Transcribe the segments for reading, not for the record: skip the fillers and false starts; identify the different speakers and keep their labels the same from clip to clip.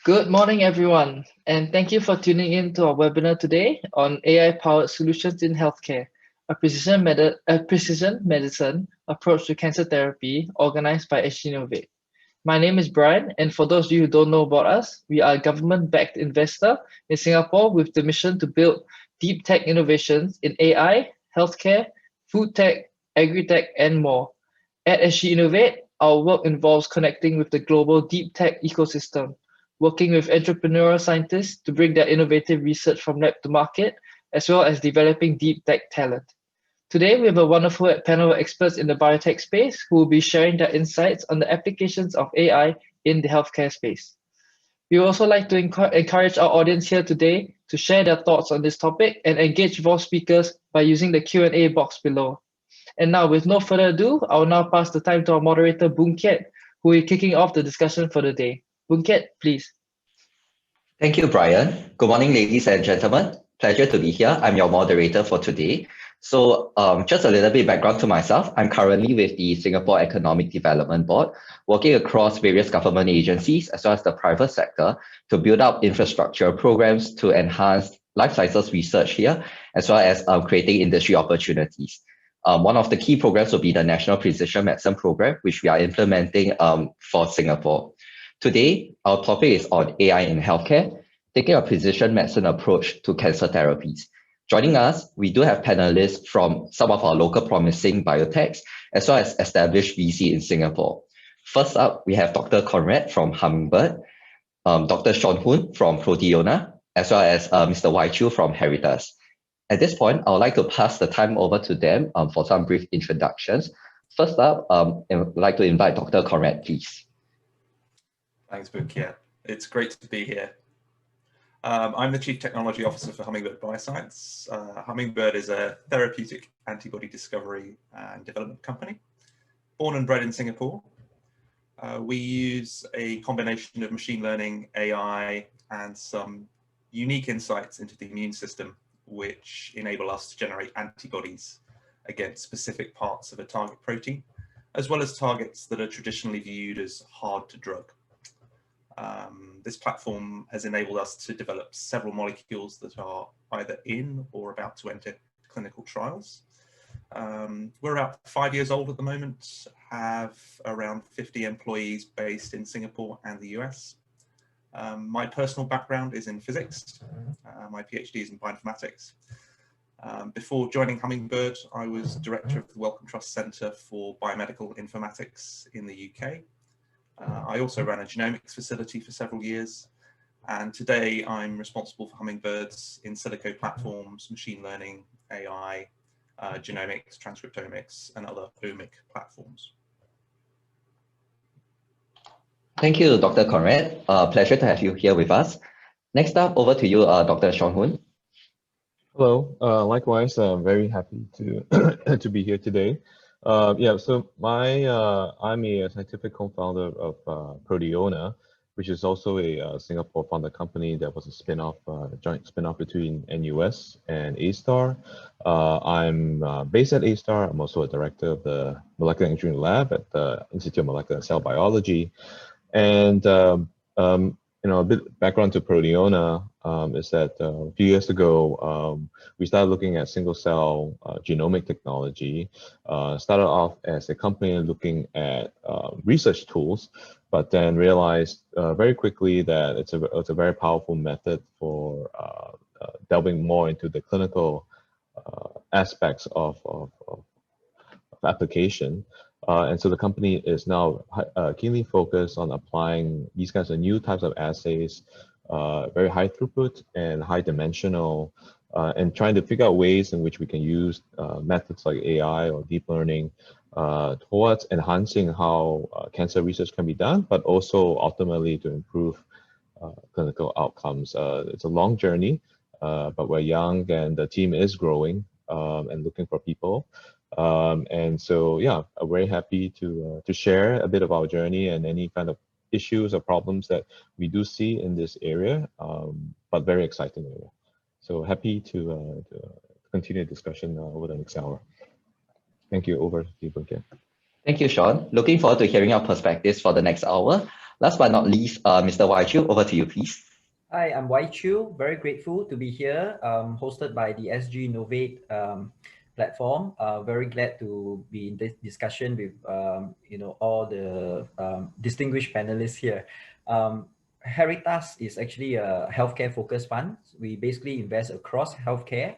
Speaker 1: Good morning, everyone, and thank you for tuning in to our webinar today on AI-powered solutions in healthcare, a precision medicine approach to cancer therapy organized by SGInnovate. My name is Brian, and for those of you who don't know about us, we are a government-backed investor in Singapore with the mission to build deep tech innovations in AI, healthcare, food tech, agri-tech, and more. At SGInnovate, our work involves connecting with the global deep tech ecosystem, working with entrepreneurial scientists to bring their innovative research from lab to market, as well as developing deep tech talent. Today, we have a wonderful panel of experts in the biotech space who will be sharing their insights on the applications of AI in the healthcare space. We would also like to encourage our audience here today to share their thoughts on this topic and engage with all speakers by using the Q&A box below. And now, with no further ado, I will now pass the time to our moderator, Boon Kiet, who will be kicking off the discussion for the day. Boon Kiet, please.
Speaker 2: Thank you, Brian. Good morning, ladies and gentlemen. Pleasure to be here. I'm your moderator for today. So just a little bit background to myself. I'm currently with the Singapore Economic Development Board, working across various government agencies as well as the private sector to build up infrastructure programs to enhance life sciences research here, as well as creating industry opportunities. One of the key programs will be the National Precision Medicine Program, which we are implementing for Singapore. Today, our topic is on AI in healthcare, taking a precision medicine approach to cancer therapies. Joining us, we do have panelists from some of our local promising biotechs, as well as established VC in Singapore. First up, we have Dr. Conrad from Hummingbird, Dr. Sean Hoon from Proteona, as well as Mr. Wai Chiu from Heritas. At this point, I would like to pass the time over to them for some brief introductions. First up, I would like to invite Dr. Conrad, please.
Speaker 3: Thanks, Boon Kiet. It's great to be here. I'm the Chief Technology Officer for Hummingbird Bioscience. Hummingbird is a therapeutic antibody discovery and development company, born and bred in Singapore. We use a combination of machine learning, AI, and some unique insights into the immune system, which enable us to generate antibodies against specific parts of a target protein, as well as targets that are traditionally viewed as hard to drug. This platform has enabled us to develop several molecules that are either in or about to enter clinical trials. We're about 5 years old at the moment, have around 50 employees based in Singapore and the US. My personal background is in physics. My PhD is in bioinformatics. Before joining Hummingbird, I was director of the Wellcome Trust Centre for Biomedical Informatics in the UK. I also ran a genomics facility for several years, and today I'm responsible for Hummingbird's in silico platforms, machine learning, AI, genomics, transcriptomics, and other omic platforms.
Speaker 2: Thank you, Dr. Conrad. Pleasure to have you here with us. Next up, over to you, Dr. Sean Hoon.
Speaker 4: Hello. Likewise, I'm very happy to to be here today. So I'm a scientific co-founder of Proteona, which is also a Singapore founded company that was a spin-off, joint spin-off between NUS and A-Star. I'm based at A-Star. I'm also a director of the Molecular Engineering Lab at the Institute of Molecular Cell Biology. And a bit background to Proteona is that a few years ago, we started looking at single-cell genomic technology. Started off as a company looking at research tools, but then realized very quickly that it's a very powerful method for delving more into the clinical aspects of application. And so the company is now keenly focused on applying these kinds of new types of assays, very high throughput and high dimensional, and trying to figure out ways in which we can use methods like AI or deep learning towards enhancing how cancer research can be done, but also ultimately to improve clinical outcomes. It's a long journey, but we're young and the team is growing and looking for people. And so, yeah, I'm very happy to share a bit of our journey and any kind of issues or problems that we do see in this area, but very exciting area. So happy to continue the discussion over the next hour. Thank you. Over to you, Boon Kiet.
Speaker 2: Thank you, Sean. Looking forward to hearing your perspectives for the next hour. Last but not least, Mr. Wai Chiu, over to you, please.
Speaker 5: Hi, I'm Wai Chiu. Very grateful to be here, hosted by the SGInnovate platform. Very glad to be in this discussion with all the distinguished panelists here. Heritas is actually a healthcare focused fund. We basically invest across healthcare.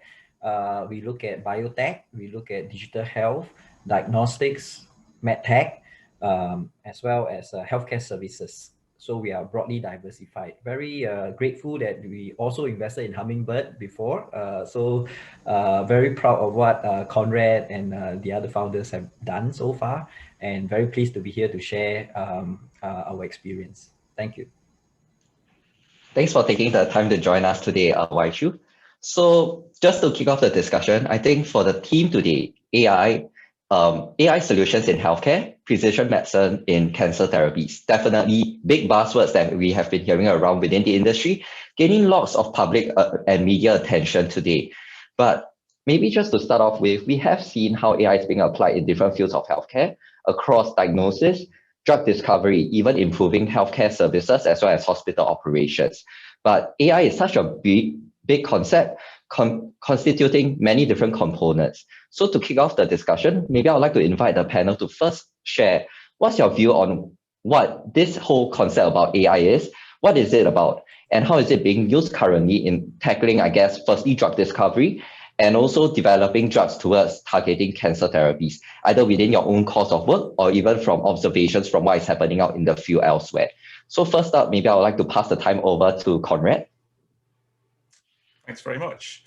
Speaker 5: We look at biotech, we look at digital health, diagnostics, medtech, as well as healthcare services. So we are broadly diversified. Very grateful that we also invested in Hummingbird before. Very proud of what Conrad and the other founders have done so far, and very pleased to be here to share our experience. Thank you.
Speaker 2: Thanks for taking the time to join us today, Wai Chiu. So just to kick off the discussion, I think for the theme today, AI solutions in healthcare, precision medicine in cancer therapies, definitely big buzzwords that we have been hearing around within the industry, gaining lots of public and media attention today. But maybe just to start off with, we have seen how AI is being applied in different fields of healthcare across diagnosis, drug discovery, even improving healthcare services as well as hospital operations. But AI is such a big concept constituting many different components. So to kick off the discussion, maybe I would like to invite the panel to first share what's your view on what this whole concept about AI is, what is it about, and how is it being used currently in tackling, I guess, firstly, drug discovery, and also developing drugs towards targeting cancer therapies, either within your own course of work or even from observations from what is happening out in the field elsewhere. So first up, maybe I would like to pass the time over to Conrad.
Speaker 3: Thanks very much.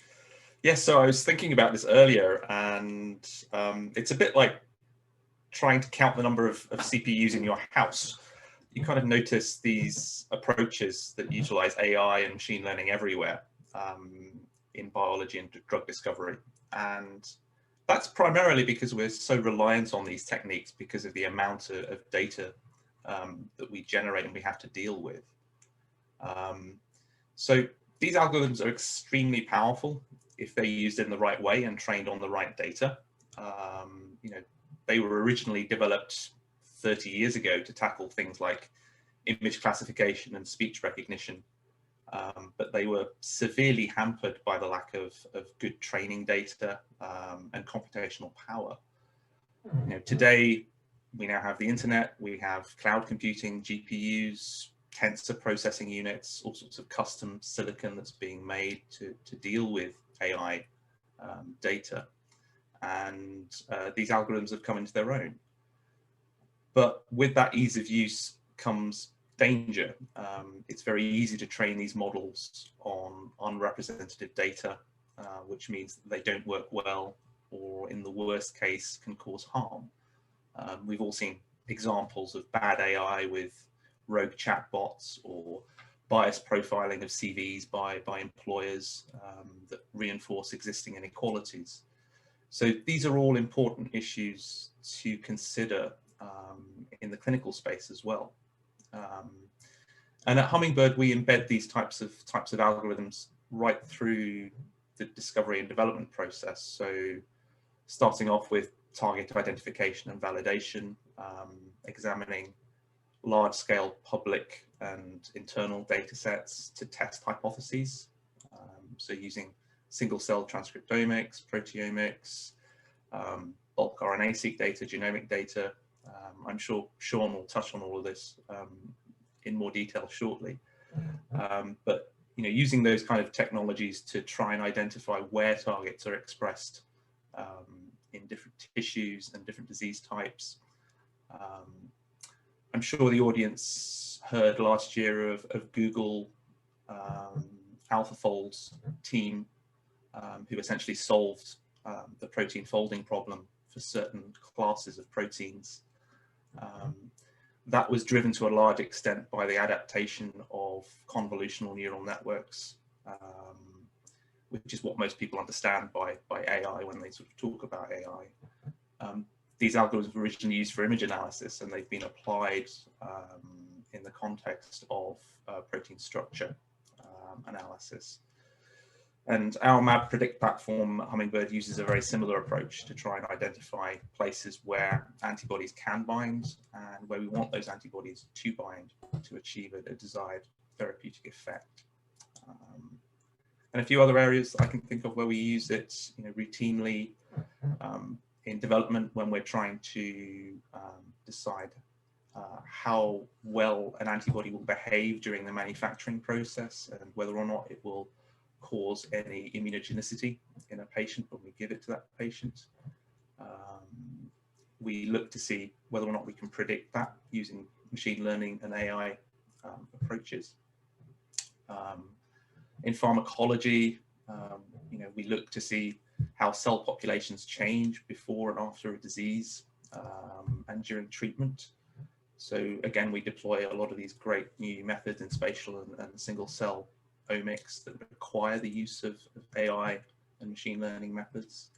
Speaker 3: Yes, so I was thinking about this earlier, and it's a bit like trying to count the number of CPUs in your house. You kind of notice these approaches that utilize AI and machine learning everywhere in biology and drug discovery. And that's primarily because we're so reliant on these techniques because of the amount of data that we generate and we have to deal with. So these algorithms are extremely powerful if they're used in the right way and trained on the right data. They were originally developed 30 years ago to tackle things like image classification and speech recognition, but they were severely hampered by the lack of good training data and computational power. Today, we now have the internet, we have cloud computing, GPUs, tensor processing units, all sorts of custom silicon that's being made to deal with AI data. And these algorithms have come into their own. But with that ease of use comes danger. It's very easy to train these models on unrepresentative data, which means that they don't work well, or in the worst case can cause harm. We've all seen examples of bad AI with rogue chatbots or biased profiling of CVs by employers that reinforce existing inequalities. So these are all important issues to consider in the clinical space as well. And at Hummingbird, we embed these types of algorithms right through the discovery and development process. So starting off with target identification and validation, examining large-scale public and internal data sets to test hypotheses. So using single-cell transcriptomics, proteomics, bulk RNA-seq data, genomic data. I'm sure Sean will touch on all of this in more detail shortly. But using those kind of technologies to try and identify where targets are expressed in different tissues and different disease types. I'm sure the audience heard last year of Google AlphaFold's team who essentially solved the protein folding problem for certain classes of proteins. That was driven to a large extent by the adaptation of convolutional neural networks, which is what most people understand by AI when they sort of talk about AI. These algorithms were originally used for image analysis, and they've been applied in the context of protein structure analysis. And our Map Predict platform, Hummingbird, uses a very similar approach to try and identify places where antibodies can bind and where we want those antibodies to bind to achieve a desired therapeutic effect. And a few other areas I can think of where we use it, routinely in development when we're trying to decide how well an antibody will behave during the manufacturing process and whether or not it will cause any immunogenicity in a patient when we give it to that patient. We look to see whether or not we can predict that using machine learning and AI approaches. In pharmacology, we look to see how cell populations change before and after a disease and during treatment. So again, we deploy a lot of these great new methods in spatial and single cell omics that require the use of AI and machine learning methods.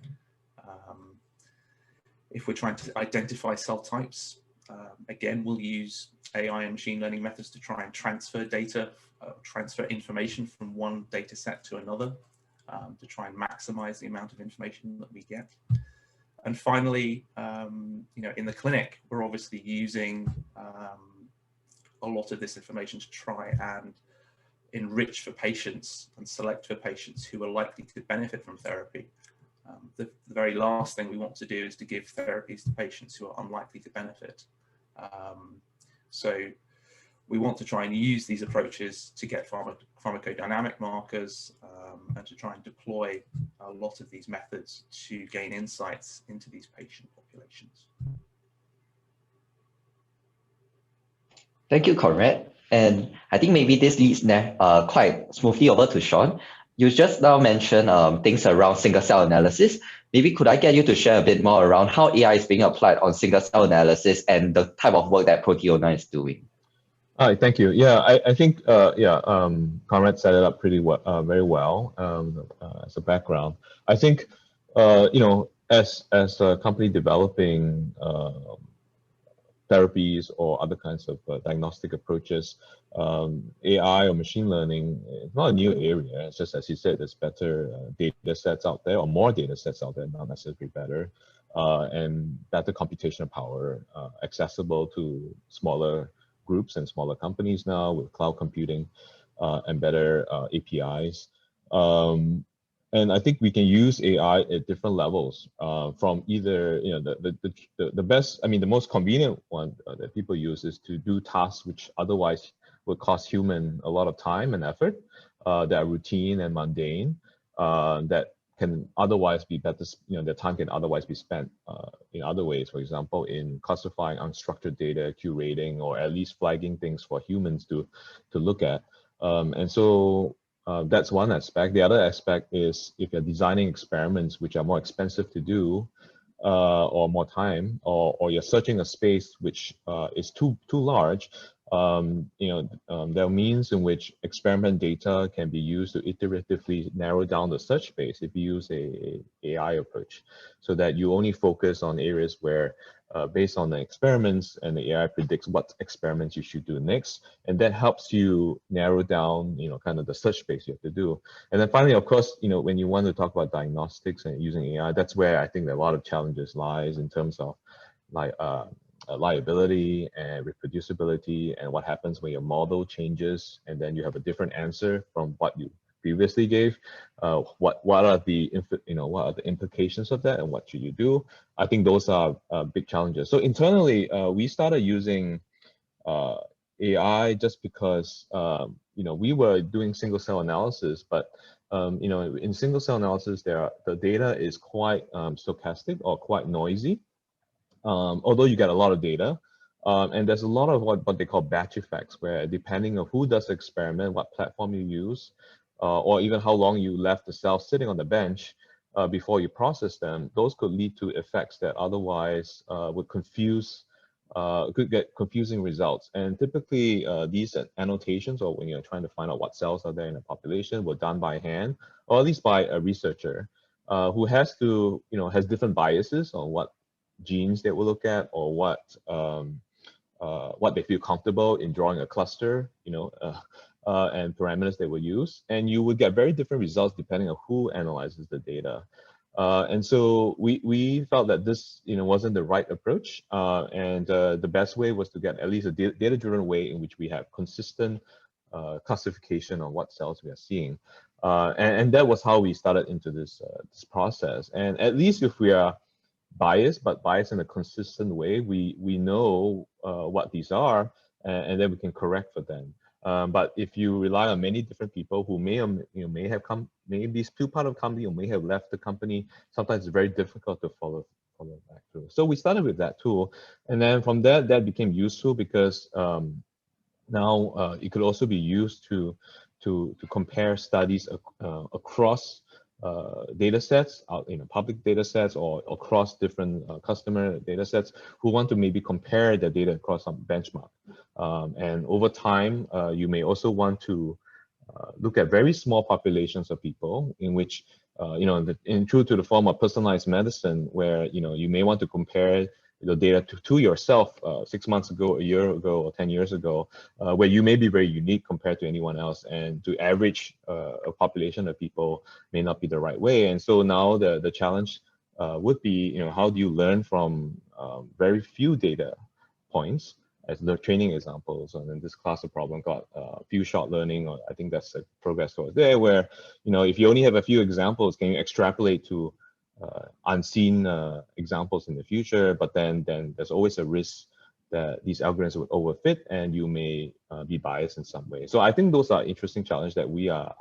Speaker 3: If we're trying to identify cell types, again, we'll use AI and machine learning methods to try and transfer data, transfer information from one data set to another to try and maximize the amount of information that we get. And finally, in the clinic, we're obviously using a lot of this information to try and enrich for patients and select for patients who are likely to benefit from therapy. The very last thing we want to do is to give therapies to patients who are unlikely to benefit. So we want to try and use these approaches to get pharmacodynamic markers and to try and deploy a lot of these methods to gain insights into these patient populations.
Speaker 2: Thank you, Conrad. And I think maybe this leads quite smoothly over to Sean. You just now mentioned things around single cell analysis. Maybe could I get you to share a bit more around how AI is being applied on single cell analysis and the type of work that Proteona is doing?
Speaker 4: All right, thank you. Yeah, I think Conrad set it up pretty well, very well as a background. I think as a company developing therapies or other kinds of diagnostic approaches, AI or machine learning is not a new area. It's just, as you said, there's better data sets out there, or more data sets out there, not necessarily better, and better computational power accessible to smaller groups and smaller companies now with cloud computing and better APIs. And I think we can use AI at different levels from either, the best, the most convenient one that people use is to do tasks which otherwise would cost human a lot of time and effort that are routine and mundane that can otherwise be better, their time can otherwise be spent in other ways, for example, in classifying unstructured data, curating, or at least flagging things for humans to look at. And so that's one aspect. The other aspect is if you're designing experiments which are more expensive to do or more time, or you're searching a space which is too large, there are means in which experiment data can be used to iteratively narrow down the search space if you use a AI approach, so that you only focus on areas where based on the experiments, and the AI predicts what experiments you should do next, and that helps you narrow down, kind of the search space you have to do. And then finally, of course, when you want to talk about diagnostics and using AI, that's where I think that a lot of challenges lies in terms of liability and reproducibility, and what happens when your model changes and then you have a different answer from what you previously gave. What are the implications of that, and what should you do? I think those are big challenges. So internally, we started using AI just because we were doing single cell analysis, but in single cell analysis, the data is quite stochastic or quite noisy. Although you get a lot of data, and there's a lot of what they call batch effects, where depending on who does the experiment, what platform you use, or even how long you left the cells sitting on the bench before you process them, those could lead to effects that otherwise could get confusing results. And typically these annotations, or when you're trying to find out what cells are there in a population, were done by hand, or at least by a researcher who has different biases on what genes they will look at, or what they feel comfortable in drawing a cluster, and parameters they will use, and you would get very different results depending on who analyzes the data. And so we felt that this wasn't the right approach, and the best way was to get at least a data-driven way in which we have consistent classification on what cells we are seeing. And that was how we started into this process. And at least if we are biased, but biased in a consistent way, we know what these are, and then we can correct for them. But if you rely on many different people who may have come, maybe still part of the company or may have left the company, sometimes it's very difficult to follow back through. So we started with that tool, and then from there that became useful because now it could also be used to compare studies across data sets, public data sets, or across different customer data sets who want to maybe compare their data across some benchmark. And over time, you may also want to look at very small populations of people in which, in true to the form of personalized medicine, where you may want to compare the data to yourself 6 months ago, a year ago, or 10 years ago, where you may be very unique compared to anyone else, and to average a population of people may not be the right way. And so now the challenge would be, how do you learn from very few data points as the training examples? And then this class of problem got few shot learning, or I think that's a progress towards there, where if you only have a few examples, can you extrapolate to unseen examples in the future? But then there's always a risk that these algorithms would overfit and you may be biased in some way. So I think those are interesting challenges that we are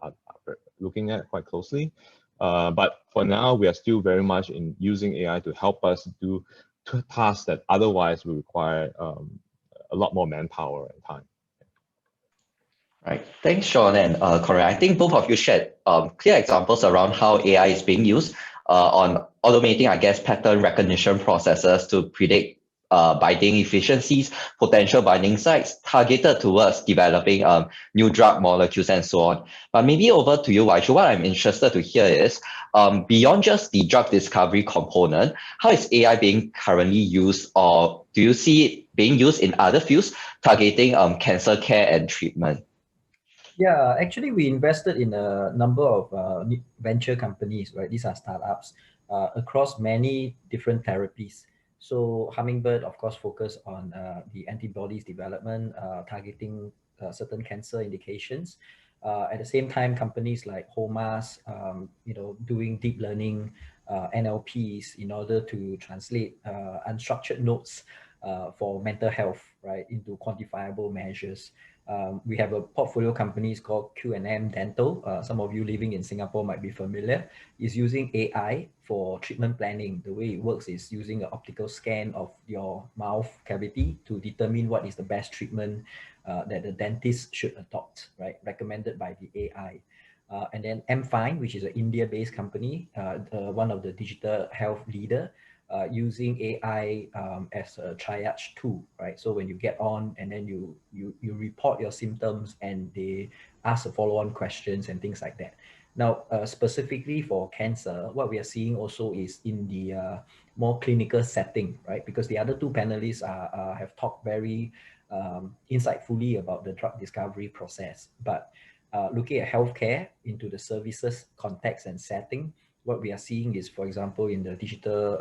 Speaker 4: looking at quite closely. But for now, we are still very much in using AI to help us do tasks that otherwise will require a lot more manpower and time.
Speaker 2: Right. Thanks, Sean and Conrad. I think both of you shared clear examples around how AI is being used on automating, I guess, pattern recognition processes to predict binding efficiencies, potential binding sites, targeted towards developing new drug molecules and so on. But maybe over to you, Wai Chu. What I'm interested to hear is, beyond just the drug discovery component, how is AI being currently used, or do you see it being used in other fields targeting cancer care and treatment?
Speaker 5: Yeah, actually, we invested in a number of venture companies, right? These are startups across many different therapies. So Hummingbird, of course, focus on the antibodies development, targeting certain cancer indications. At the same time, companies like Homas, doing deep learning, NLPs, in order to translate unstructured notes for mental health, right, into quantifiable measures. We have a portfolio companies called Q&M Dental. Some of you living in Singapore might be familiar. Is using AI for treatment planning. The way it works is using an optical scan of your mouth cavity to determine what is the best treatment that the dentist should adopt, right? Recommended by the AI. And then MFine, which is an India-based company, one of the digital health leader, using AI as a triage tool, right? So when you get on and then you report your symptoms and they ask the follow-on questions and things like that. Now, specifically for cancer, what we are seeing also is in the more clinical setting, right? Because the other two panelists have talked very insightfully about the drug discovery process, but looking at healthcare into the services context and setting, what we are seeing is, for example, in the digital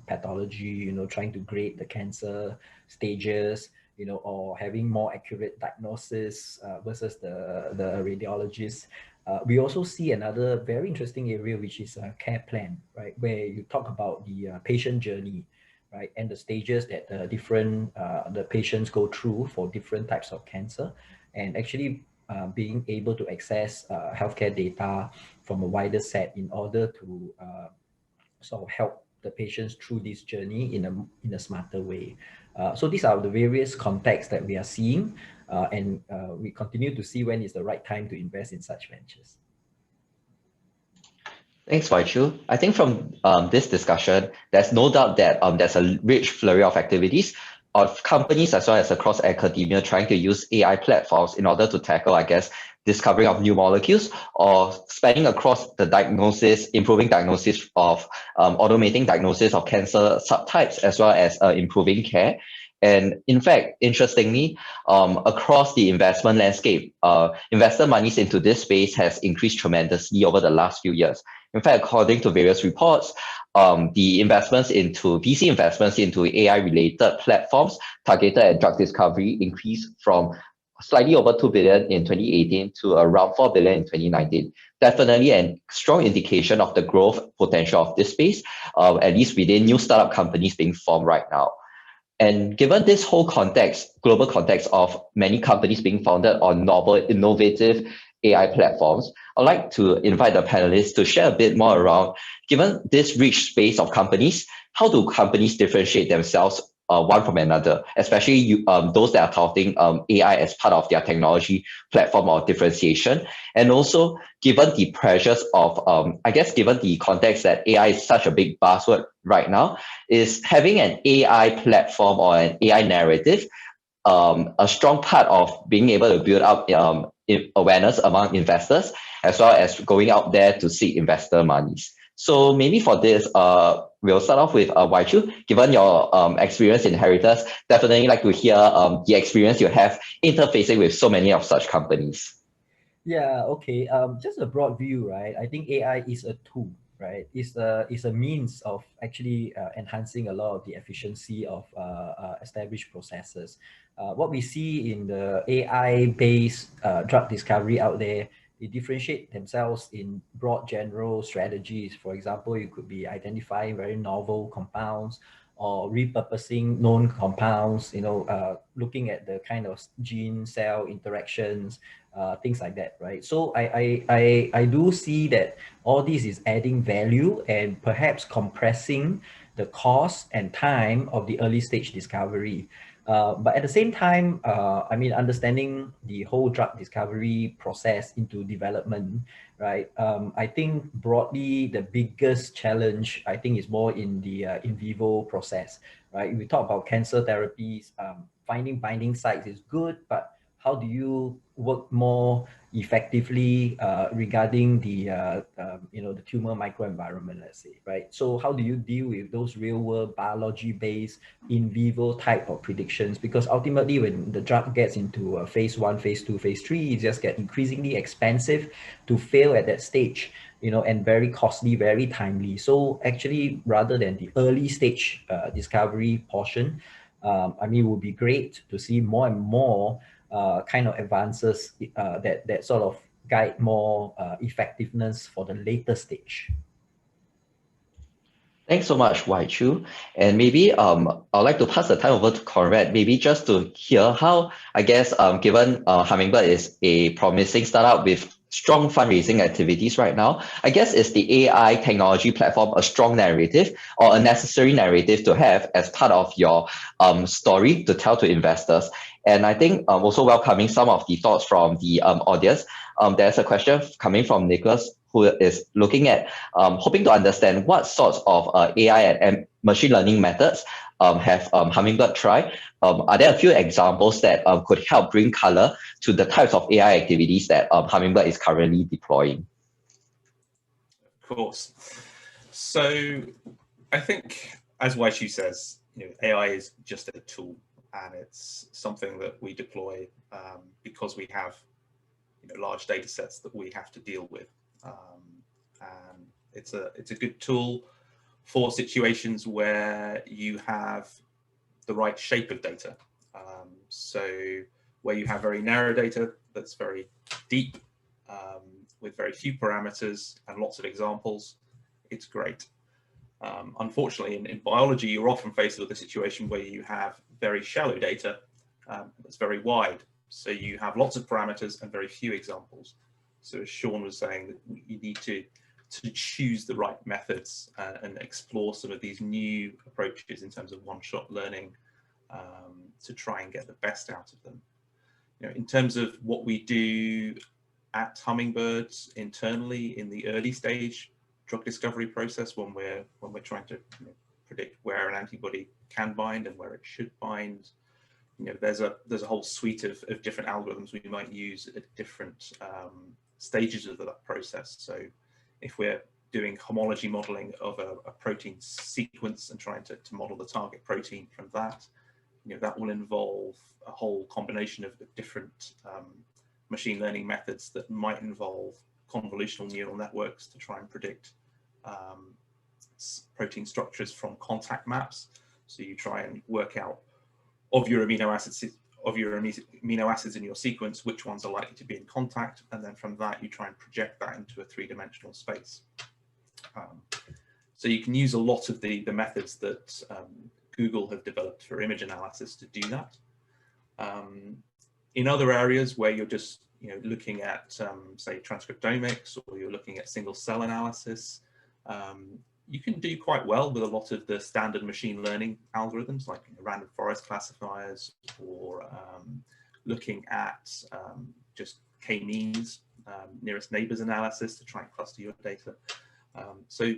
Speaker 5: pathology, trying to grade the cancer stages, or having more accurate diagnosis versus the radiologist. We also see another very interesting area, which is a care plan, right? Where you talk about the patient journey, right? And the stages that the patients go through for different types of cancer, and actually being able to access healthcare data from a wider set in order to sort of help the patients through this journey in a smarter way. So these are the various contexts that we are seeing, and we continue to see when is the right time to invest in such ventures.
Speaker 2: Thanks, Wai Chu. I think from this discussion, there's no doubt that there's a rich flurry of activities of companies as well as across academia trying to use AI platforms in order to tackle, I guess, discovery of new molecules, or spanning across the diagnosis, improving diagnosis of automating diagnosis of cancer subtypes, as well as improving care. And in fact, interestingly, across the investment landscape, investor monies into this space has increased tremendously over the last few years. In fact, according to various reports, the investments into VC investments into AI-related platforms targeted at drug discovery increased from slightly over 2 billion in 2018 to around 4 billion in 2019. Definitely a strong indication of the growth potential of this space, at least within new startup companies being formed right now. And given this whole context, global context of many companies being founded on novel, innovative AI platforms, I'd like to invite the panelists to share a bit more around, given this rich space of companies, how do companies differentiate themselves one from another, especially those that are touting AI as part of their technology platform or differentiation? And also, given the pressures of, I guess, given the context that AI is such a big buzzword right now, is having an AI platform or an AI narrative a strong part of being able to build up awareness among investors, as well as going out there to seek investor monies. So maybe for this, we'll start off with Wai Chu. Given your experience in Heritage, definitely like to hear the experience you have interfacing with so many of such companies.
Speaker 5: Yeah, okay. Just a broad view, right? I think AI is a tool, right? It's a means of actually enhancing a lot of the efficiency of established processes. What we see in the AI-based drug discovery out there, they differentiate themselves in broad general strategies. For example, you could be identifying very novel compounds or repurposing known compounds, looking at the kind of gene-cell interactions, things like that, right? So I do see that all this is adding value and perhaps compressing the cost and time of the early stage discovery. But at the same time, understanding the whole drug discovery process into development, right? I think broadly, the biggest challenge, I think, is more in the in vivo process, right? We talk about cancer therapies, finding binding sites is good, but how do you work more effectively regarding the the tumor microenvironment, let's say, right? So how do you deal with those real world biology based in vivo type of predictions? Because ultimately, when the drug gets into phase 1, phase 2, phase 3, it just gets increasingly expensive to fail at that stage, and very costly, very timely. So actually, rather than the early stage discovery portion, it would be great to see more and more kind of advances that sort of guide more effectiveness for the later stage.
Speaker 2: Thanks so much, Wai Chu. And maybe I'd like to pass the time over to Conrad, maybe just to hear how, I guess, given Hummingbird is a promising startup with strong fundraising activities right now, I guess is the AI technology platform a strong narrative or a necessary narrative to have as part of your story to tell to investors? And I think also welcoming some of the thoughts from the audience. There's a question coming from Nicholas, who is looking at hoping to understand what sorts of AI and machine learning methods have Hummingbird tried. Are there a few examples that could help bring color to the types of AI activities that Hummingbird is currently deploying?
Speaker 3: Of course. So I think, as Wai Chu says, AI is just a tool, and it's something that we deploy because we have large data sets that we have to deal with. And it's a good tool for situations where you have the right shape of data. So where you have very narrow data that's very deep, with very few parameters and lots of examples, it's great. Unfortunately, in biology, you're often faced with a situation where you have very shallow data that's very wide. So you have lots of parameters and very few examples. So as Sean was saying, that you need to choose the right methods and explore some of these new approaches in terms of one-shot learning to try and get the best out of them. In terms of what we do at Hummingbird internally in the early stage drug discovery process, when we're trying to predict where an antibody can bind and where it should bind, there's a whole suite of different algorithms we might use at different stages of that process. So if we're doing homology modeling of a protein sequence and trying to model the target protein from that, that will involve a whole combination of different machine learning methods that might involve convolutional neural networks to try and predict protein structures from contact maps. So you try and work out of your amino acids in your sequence, which ones are likely to be in contact, and then from that you try and project that into a three-dimensional space. So you can use a lot of the methods that Google have developed for image analysis to do that. In other areas where you're just looking at say transcriptomics, or you're looking at single cell analysis, you can do quite well with a lot of the standard machine learning algorithms like random forest classifiers, or looking at just k-means, nearest neighbors analysis to try and cluster your data. So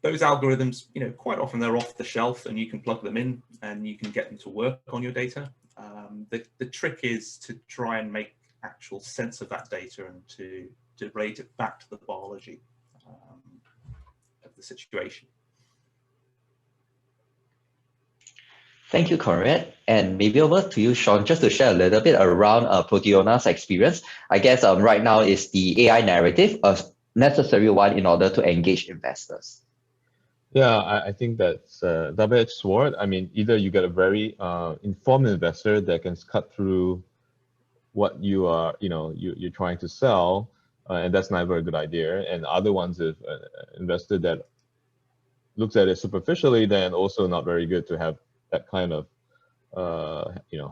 Speaker 3: those algorithms, quite often they're off the shelf and you can plug them in and you can get them to work on your data. The trick is to try and make actual sense of that data and to relate it back to the biology of the situation.
Speaker 2: Thank you, Conrad. And maybe over to you, Sean, just to share a little bit around Proteona's experience. I guess right now is the AI narrative a necessary one in order to engage investors?
Speaker 4: Yeah, I think that's a double-edged sword. I mean, either you get a very informed investor that can cut through what you are, you're trying to sell, and that's never a good idea. And other ones, if an investor that looks at it superficially, then also not very good to have that kind of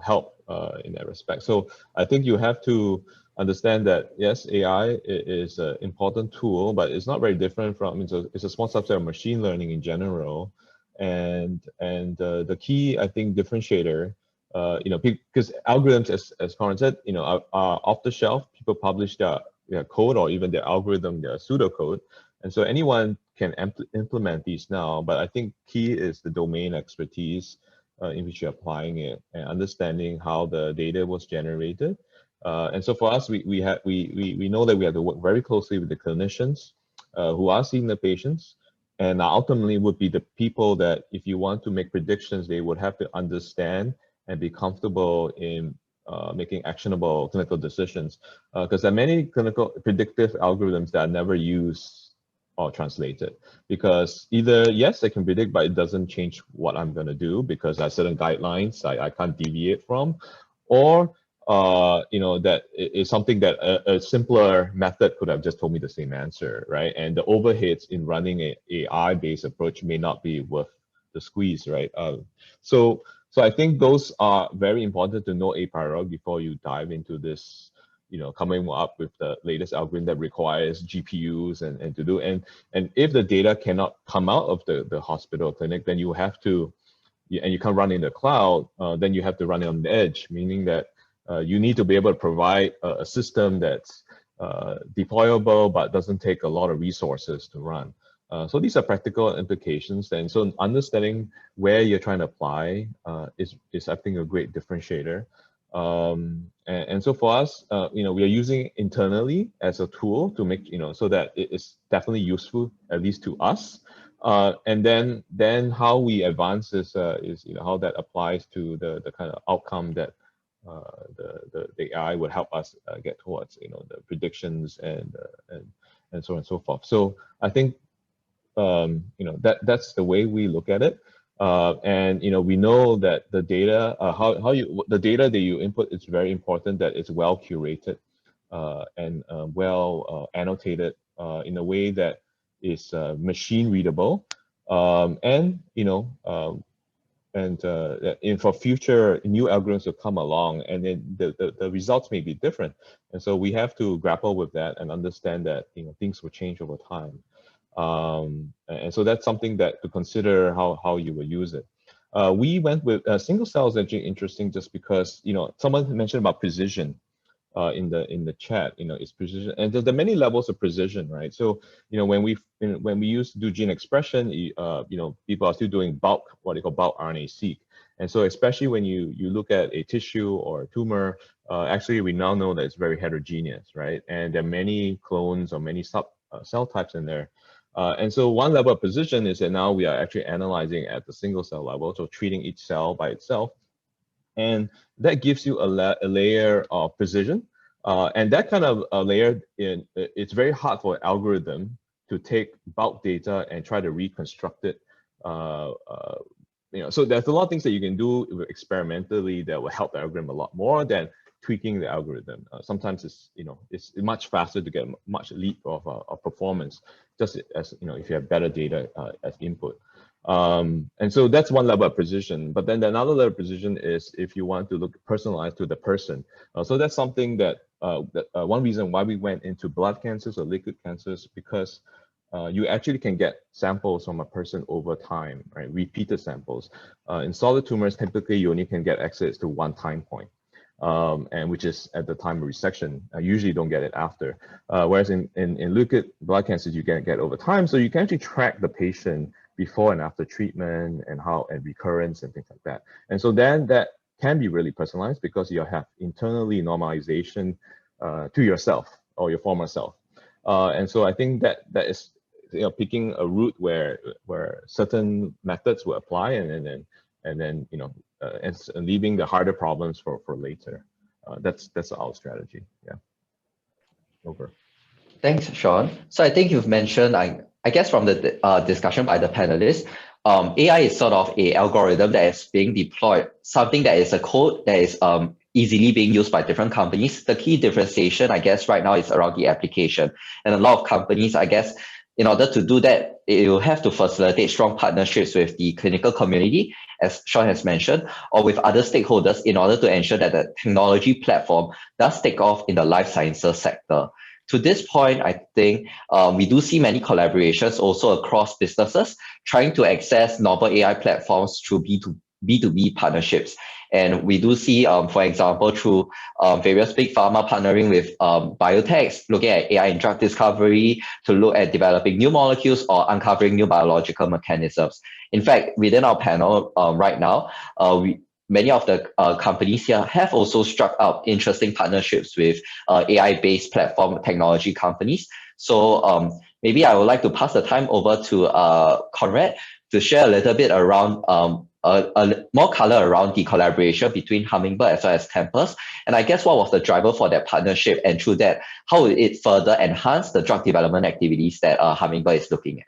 Speaker 4: help in that respect. So I think you have to understand that yes, AI is an important tool, but it's not very different from, it's a small subset of machine learning in general. And the key, I think, differentiator, because algorithms, as Conrad said, are off the shelf. People publish their code or even their algorithm, their pseudocode. And so anyone can implement these now, but I think key is the domain expertise in which you're applying it and understanding how the data was generated. And so for us, we know that we have to work very closely with the clinicians who are seeing the patients, and ultimately would be the people that, if you want to make predictions, they would have to understand and be comfortable in making actionable clinical decisions. Because there are many clinical predictive algorithms that are never used or translated, because either yes, they can predict, but it doesn't change what I'm going to do because there are certain guidelines I can't deviate from, or that is something that a simpler method could have just told me the same answer, right? And the overheads in running an AI-based approach may not be worth the squeeze, right? So I think those are very important to know a priori before you dive into this, coming up with the latest algorithm that requires GPUs and to do. And if the data cannot come out of the hospital clinic, then you have to, and you can't run in the cloud, then you have to run it on the edge, meaning that you need to be able to provide a system that's deployable but doesn't take a lot of resources to run. So these are practical implications, and so understanding where you're trying to apply is I think a great differentiator. And so for us, we are using it internally as a tool to make so that it is definitely useful, at least to us. And then how we advance is how that applies to the kind of outcome that the AI would help us get towards, the predictions and so on and so forth. So I think that's the way we look at it. And we know that the data, the data that you input is very important, that it's well curated and well annotated in a way that is machine readable, and for future new algorithms to come along, and then the results may be different. And so we have to grapple with that and understand that things will change over time. And so that's something that to consider how you will use it. We went with single cell is actually interesting just because someone mentioned about precision in the chat. It's precision, and there are many levels of precision, right? So when we used to do gene expression, people are still doing what they call bulk RNA-seq. And so especially when you look at a tissue or a tumor, actually we now know that it's very heterogeneous, right? And there are many clones or many sub cell types in there. And so one level of precision is that now we are actually analyzing at the single cell level, so treating each cell by itself. And that gives you a layer of precision. And that kind of a layer, it's very hard for an algorithm to take bulk data and try to reconstruct it. So there's a lot of things that you can do experimentally that will help the algorithm a lot more than tweaking the algorithm. Sometimes it's much faster to get a much leap of performance, just as if you have better data as input. And so that's one level of precision. But then another level of precision is if you want to look personalized to the person. So that's something that one reason why we went into blood cancers or liquid cancers, because you actually can get samples from a person over time, right? Repeated samples. In solid tumors, typically you only can get access to one time point, and which is at the time of resection. Usually don't get it after. Whereas in liquid blood cancers, you can get over time. So you can actually track the patient before and after treatment and recurrence and things like that. And so then that can be really personalized because you have internally normalization to yourself or your former self. And so I think that is picking a route where certain methods will apply and then leaving the harder problems for later. That's our strategy. Yeah. Over.
Speaker 2: Thanks, Sean. So I think you've mentioned, I guess from the discussion by the panelists, AI is sort of an algorithm that is being deployed, something that is a code that is easily being used by different companies. The key differentiation, I guess, right now is around the application. And a lot of companies, I guess, in order to do that, it will have to facilitate strong partnerships with the clinical community, as Sean has mentioned, or with other stakeholders in order to ensure that the technology platform does take off in the life sciences sector. To this point, I think we do see many collaborations also across businesses trying to access novel AI platforms through B2B partnerships. And we do see, for example, through various big pharma partnering with biotechs, looking at AI in drug discovery to look at developing new molecules or uncovering new biological mechanisms. In fact, within our panel right now, many of the companies here have also struck up interesting partnerships with AI-based platform technology companies. So maybe I would like to pass the time over to Conrad to share a little bit around more color around the collaboration between Hummingbird as well as Tempus. And I guess what was the driver for that partnership, and through that, how will it further enhance the drug development activities that Hummingbird is looking at?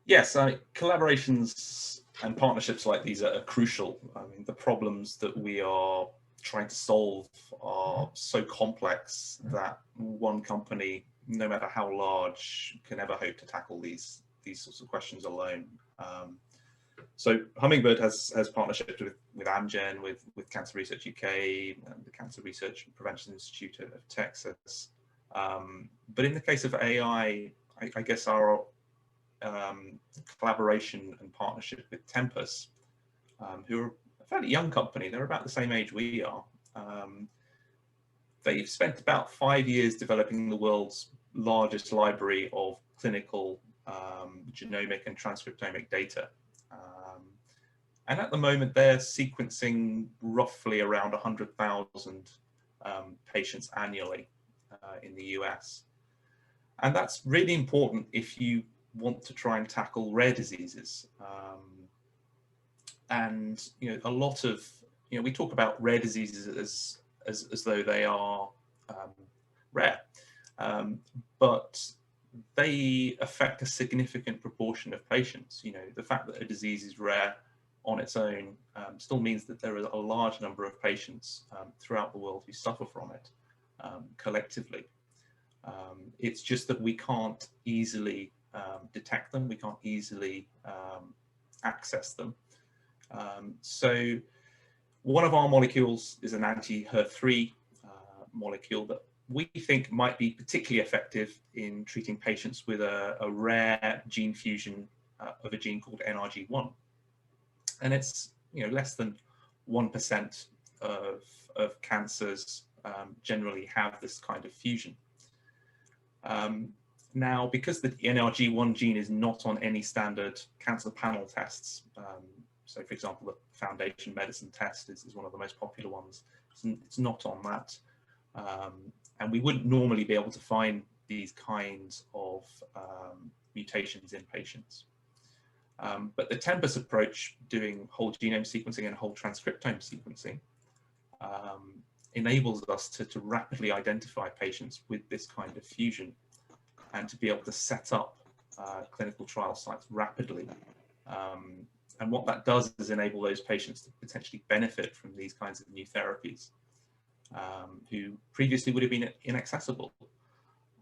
Speaker 3: Yes, collaborations and partnerships like these are crucial. I mean, the problems that we are trying to solve are so complex that one company, no matter how large, can never hope to tackle these sorts of questions alone. So Hummingbird has partnerships with Amgen, with Cancer Research UK, and the Cancer Research and Prevention Institute of Texas. But in the case of AI, I guess our collaboration and partnership with Tempus, who are a fairly young company, they're about the same age we are. They've spent about 5 years developing the world's largest library of clinical genomic and transcriptomic data. And at the moment, they're sequencing roughly around 100,000 patients annually in the US. And that's really important if you want to try and tackle rare diseases. And a lot of, we talk about rare diseases as though they are rare, but they affect a significant proportion of patients. The fact that a disease is rare on its own still means that there are a large number of patients throughout the world who suffer from it collectively. It's just that we can't easily detect them, we can't easily access them. So one of our molecules is an anti-HER3 molecule that we think might be particularly effective in treating patients with a rare gene fusion of a gene called NRG1. And it's less than 1% of cancers generally have this kind of fusion. Now, because the NRG1 gene is not on any standard cancer panel tests, so for example, the Foundation Medicine test is one of the most popular ones, it's not on that. And we wouldn't normally be able to find these kinds of mutations in patients. But the Tempus approach, doing whole genome sequencing and whole transcriptome sequencing, enables us to rapidly identify patients with this kind of fusion and to be able to set up clinical trial sites rapidly. And what that does is enable those patients to potentially benefit from these kinds of new therapies who previously would have been inaccessible.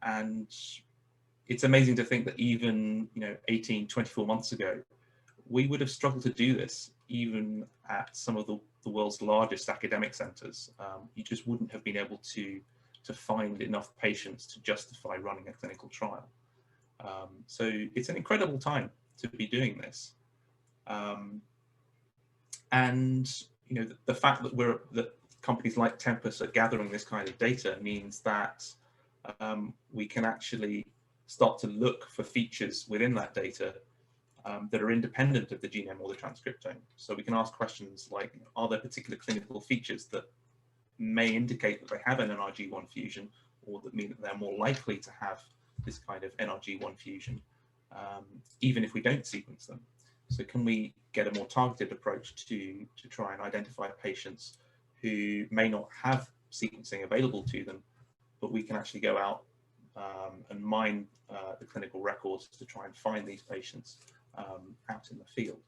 Speaker 3: And it's amazing to think that even 18, 24 months ago, we would have struggled to do this even at some of the world's largest academic centers. You just wouldn't have been able to find enough patients to justify running a clinical trial. So it's an incredible time to be doing this. And the fact that companies like Tempus are gathering this kind of data means that we can actually start to look for features within that data that are independent of the genome or the transcriptome. So we can ask questions like, are there particular clinical features that may indicate that they have an NRG1 fusion, or that mean that they're more likely to have this kind of NRG1 fusion, even if we don't sequence them? So can we get a more targeted approach to try and identify patients who may not have sequencing available to them, but we can actually go out and mine the clinical records to try and find these patients out in the field.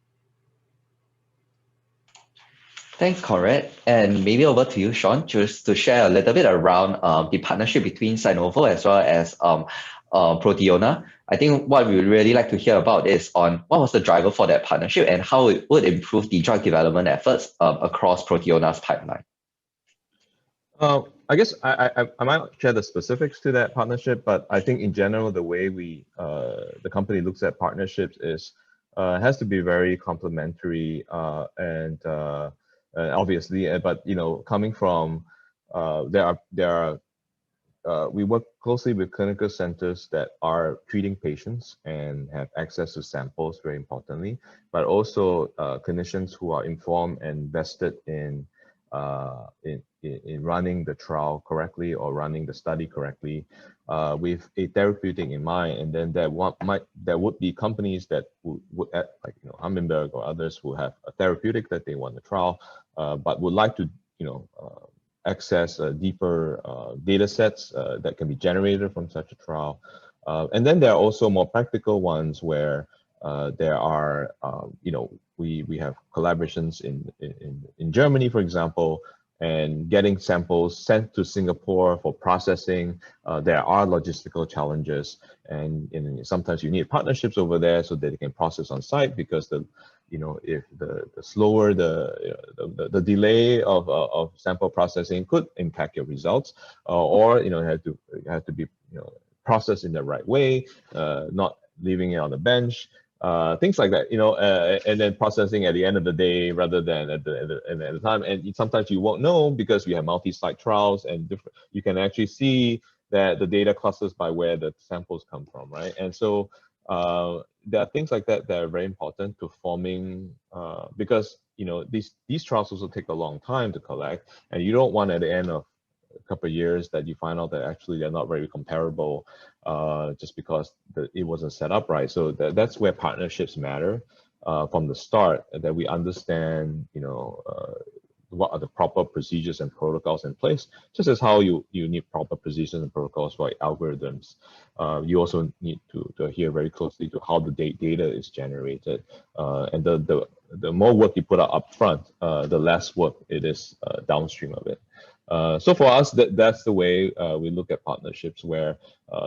Speaker 2: Thanks, Conrad. And maybe over to you, Sean, just to share a little bit around the partnership between SGInnovate as well as Proteona. I think what we would really like to hear about is on what was the driver for that partnership and how it would improve the drug development efforts across Proteona's pipeline.
Speaker 4: I guess I might not share the specifics to that partnership, but I think in general, the way the company looks at partnerships is has to be very complementary and obviously, but coming from we work closely with clinical centers that are treating patients and have access to samples, very importantly, but also clinicians who are informed and vested in running the trial correctly or running the study correctly with a therapeutic in mind. And then there would be companies that would like Hummingbird or others who have a therapeutic that they want to trial, but would like to access deeper data sets that can be generated from such a trial. And then there are also more practical ones where there are, we have collaborations in Germany, for example, and getting samples sent to Singapore for processing. There are logistical challenges, and sometimes you need partnerships over there so that they can process on site, because if the slower the delay of sample processing could impact your results, or it had to be processed in the right way, not leaving it on the bench. Things like that, and then processing at the end of the day rather than at the time. And sometimes you won't know because we have multi-site trials, and you can actually see that the data clusters by where the samples come from, right? And so there are things like that that are very important to forming, because these trials also take a long time to collect, and you don't want at the end of a couple of years that you find out that actually they're not very comparable just because it wasn't set up right. So that's where partnerships matter from the start, that we understand what are the proper procedures and protocols in place, just as how you need proper procedures and protocols for algorithms. You also need to adhere very closely to how the data is generated, and the more work you put out up front, the less work it is downstream of it. So for us, that's the way we look at partnerships, where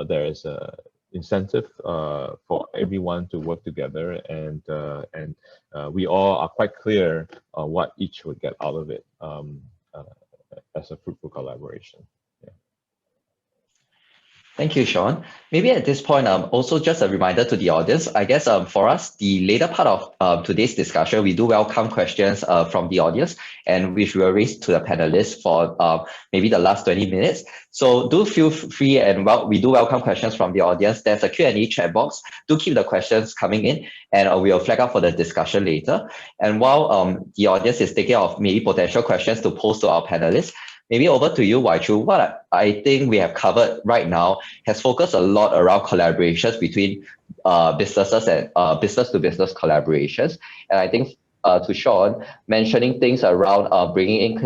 Speaker 4: there is a incentive for everyone to work together, and we all are quite clear what each would get out of it as a fruitful collaboration.
Speaker 2: Thank you, Sean. Maybe at this point, also just a reminder to the audience, I guess for us, the later part of today's discussion, we do welcome questions from the audience, and which we will raise to the panelists for maybe the last 20 minutes. So do feel free, and we do welcome questions from the audience. There's a Q&A chat box. Do keep the questions coming in, and we'll flag up for the discussion later. And while the audience is taking off maybe potential questions to pose to our panelists, maybe over to you, Wai Chu. What I think we have covered right now has focused a lot around collaborations between businesses and business-to-business collaborations. And I think to Sean, mentioning things around bringing in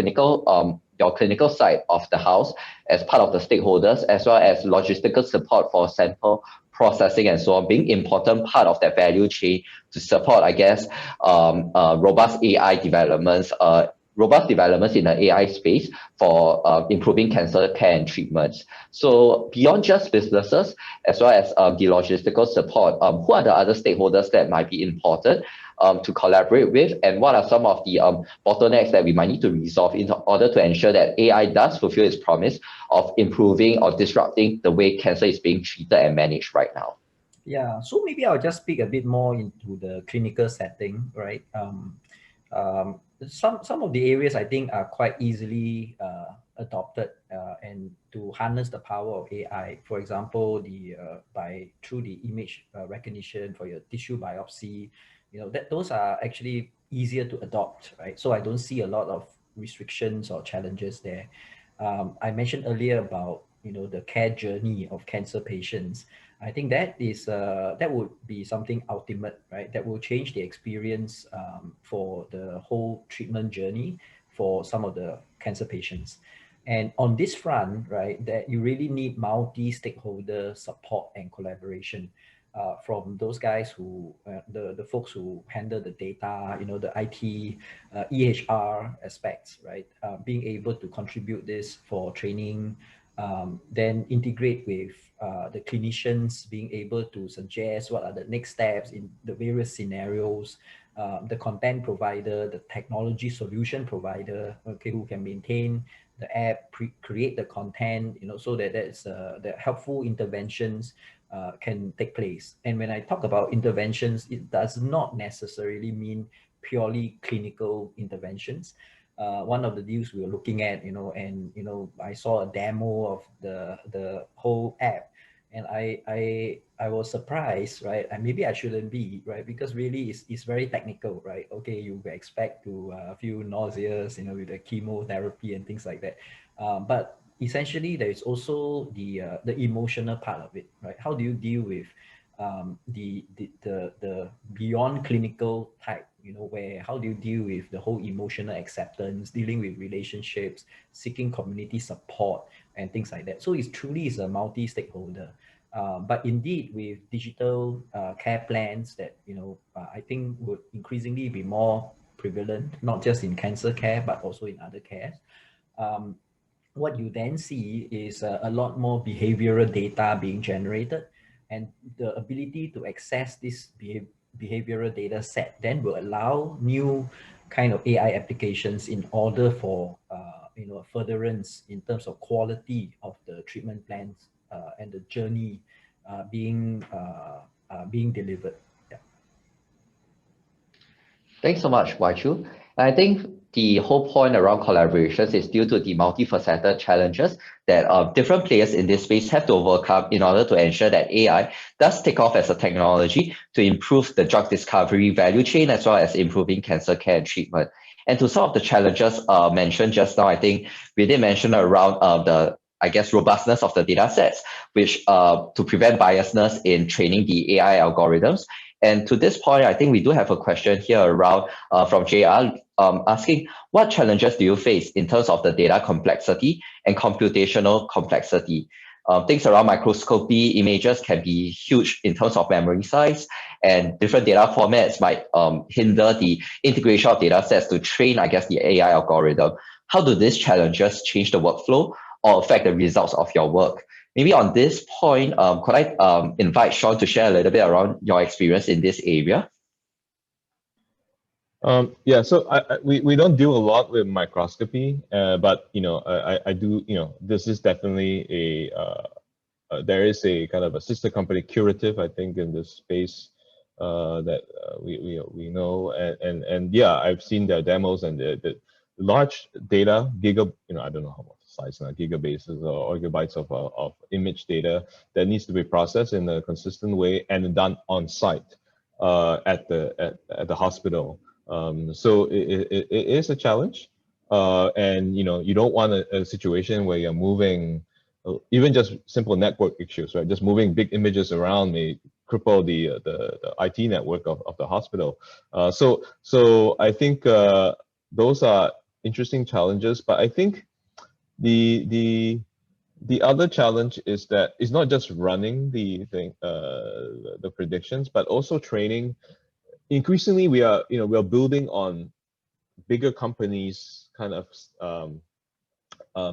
Speaker 2: your clinical side of the house as part of the stakeholders, as well as logistical support for sample processing and so on, being important part of that value chain to support, I guess, robust AI developments, robust developments in the AI space for improving cancer care and treatments. So beyond just businesses, as well as the logistical support, who are the other stakeholders that might be important to collaborate with, and what are some of the bottlenecks that we might need to resolve in order to ensure that AI does fulfill its promise of improving or disrupting the way cancer is being treated and managed right now?
Speaker 5: Yeah, so maybe I'll just speak a bit more into the clinical setting, right? Some of the areas I think are quite easily adopted and to harness the power of AI. For example, through the image recognition for your tissue biopsy, those are actually easier to adopt, right? So I don't see a lot of restrictions or challenges there. I mentioned earlier about the care journey of cancer patients. I think that would be something ultimate, right? That will change the experience for the whole treatment journey for some of the cancer patients. And on this front, right, that you really need multi-stakeholder support and collaboration from those guys who, the folks who handle the data, the IT, EHR aspects, right? Being able to contribute this for training, then integrate with the clinicians, being able to suggest what are the next steps in the various scenarios, the content provider, the technology solution provider, okay, who can maintain the app, create the content, so that the helpful interventions can take place. And when I talk about interventions, it does not necessarily mean purely clinical interventions. One of the deals we were looking at, I saw a demo of the whole app, and I was surprised, right? And maybe I shouldn't be, right? Because really it's very technical, right? Okay, you expect to feel nauseous, with the chemotherapy and things like that. But essentially, there is also the emotional part of it, right? How do you deal with the beyond clinical type, where how do you deal with the whole emotional acceptance, dealing with relationships, seeking community support and things like that. So it truly is a multi-stakeholder. But indeed, with digital care plans that, I think would increasingly be more prevalent, not just in cancer care, but also in other cares. What you then see is a lot more behavioral data being generated, and the ability to access this behavioral data set then will allow new kind of AI applications in order for furtherance in terms of quality of the treatment plans and the journey being delivered. Yeah.
Speaker 2: Thanks so much, Wai Chu. I think the whole point around collaborations is due to the multifaceted challenges that different players in this space have to overcome in order to ensure that AI does take off as a technology to improve the drug discovery value chain, as well as improving cancer care and treatment. And to solve the challenges mentioned just now, I think we did mention around the robustness of the data sets, which to prevent biasness in training the AI algorithms. And to this point, I think we do have a question here around from JR asking, what challenges do you face in terms of the data complexity and computational complexity? Things around microscopy images can be huge in terms of memory size, and different data formats might hinder the integration of data sets to train, the AI algorithm. How do these challenges change the workflow or affect the results of your work? Maybe on this point, could I invite Sean to share a little bit around your experience in this area?
Speaker 4: Yeah, so we don't deal a lot with microscopy, but I do. This is definitely there is a kind of a sister company, Curative, I think, in this space that we know, and yeah, I've seen their demos and the large data, I don't know how much size now, gigabases or gigabytes of image data that needs to be processed in a consistent way and done on site at the hospital. So it is a challenge, and you don't want a situation where you're moving, even just simple network issues, right? Just moving big images around may cripple the IT network of the hospital. So I think those are interesting challenges, but I think the other challenge is that it's not just running the predictions, but also training. Increasingly, we are building on bigger companies kind of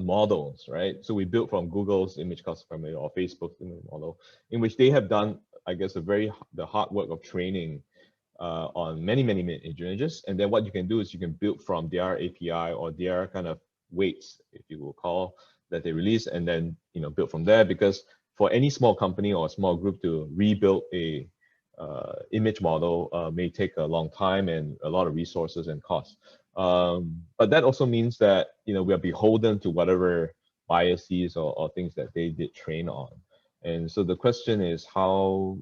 Speaker 4: models, right? So we built from Google's image classifier or Facebook's image model, in which they have done, I guess, the hard work of training on many images. And then what you can do is you can build from their API or their kind of weights, if you will call, that they release, and then build from there. Because for any small company or a small group to rebuild a image model may take a long time and a lot of resources and costs. But that also means that we are beholden to whatever biases or things that they did train on. And so the question is how,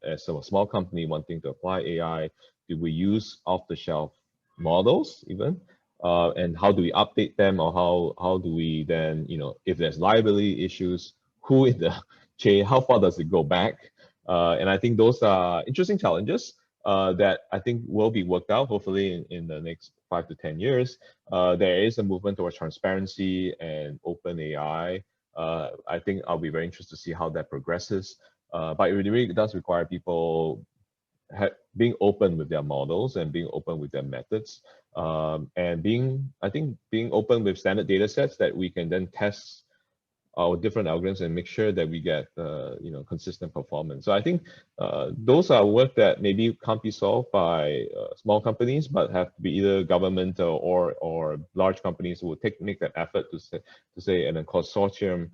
Speaker 4: as a small company wanting to apply AI, do we use off-the-shelf models even? And how do we update them, or how do we then, if there's liability issues, who in the chain, how far does it go back? And I think those are interesting challenges that I think will be worked out hopefully in the next 5 to 10 years. There is a movement towards transparency and open AI. I think I'll be very interested to see how that progresses. But it really does require people being open with their models and being open with their methods, and being open with standard data sets that we can then test our different algorithms and make sure that we get consistent performance. So I think those are work that maybe can't be solved by small companies, but have to be either government or large companies who will make that effort to say in a consortium,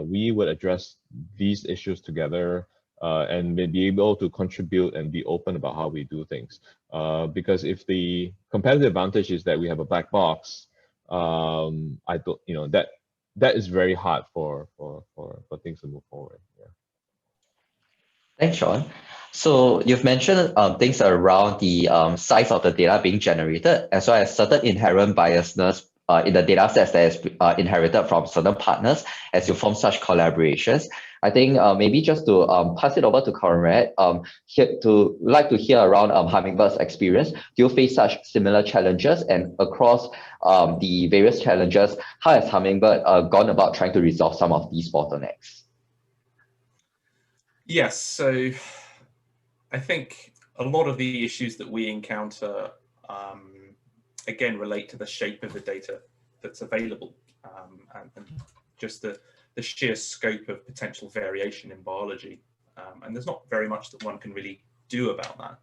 Speaker 4: we would address these issues together and be able to contribute and be open about how we do things. Because if the competitive advantage is that we have a black box, I don't, that is very hard for things to move forward. Yeah.
Speaker 2: Thanks, Sean. So you've mentioned things around the size of the data being generated, as well as certain inherent biasness in the data sets that is inherited from certain partners as you form such collaborations. I think maybe just to pass it over to Conrad, like to hear around Hummingbird's experience. Do you face such similar challenges? And across the various challenges, how has Hummingbird gone about trying to resolve some of these bottlenecks?
Speaker 3: Yes, so I think a lot of the issues that we encounter again relate to the shape of the data that's available and just the sheer scope of potential variation in biology. And there's not very much that one can really do about that.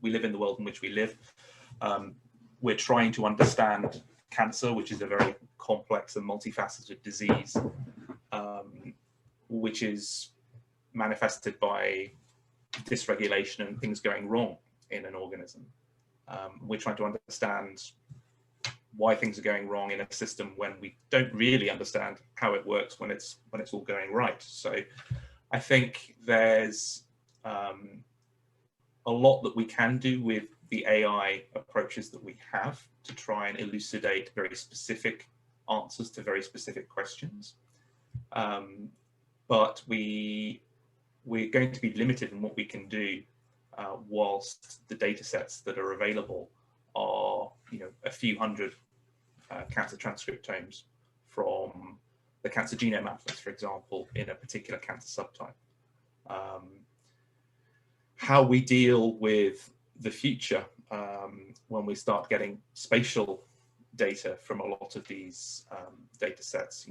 Speaker 3: We live in the world in which we live. We're trying to understand cancer, which is a very complex and multifaceted disease, which is manifested by dysregulation and things going wrong in an organism. We're trying to understand why things are going wrong in a system when we don't really understand how it works when it's all going right. So I think there's a lot that we can do with the AI approaches that we have to try and elucidate very specific answers to very specific questions. But we're going to be limited in what we can do whilst the data sets that are available are, a few hundred cancer transcriptomes from the Cancer Genome Atlas, for example, in a particular cancer subtype. How we deal with the future when we start getting spatial data from a lot of these data sets,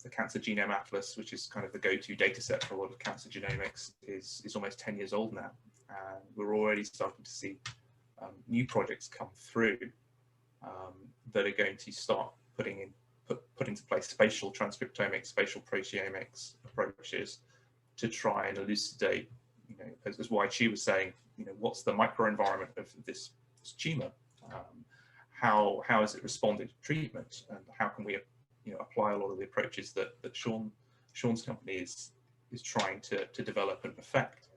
Speaker 3: the Cancer Genome Atlas, which is kind of the go-to data set for a lot of cancer genomics, is almost 10 years old now. And we're already starting to see new projects come through that are going to start put into place spatial transcriptomics, spatial proteomics approaches to try and elucidate, as Wai Chi was saying, what's the microenvironment of this tumor? How has it responded to treatment? And how can we apply a lot of the approaches that Sean's company is trying to develop and perfect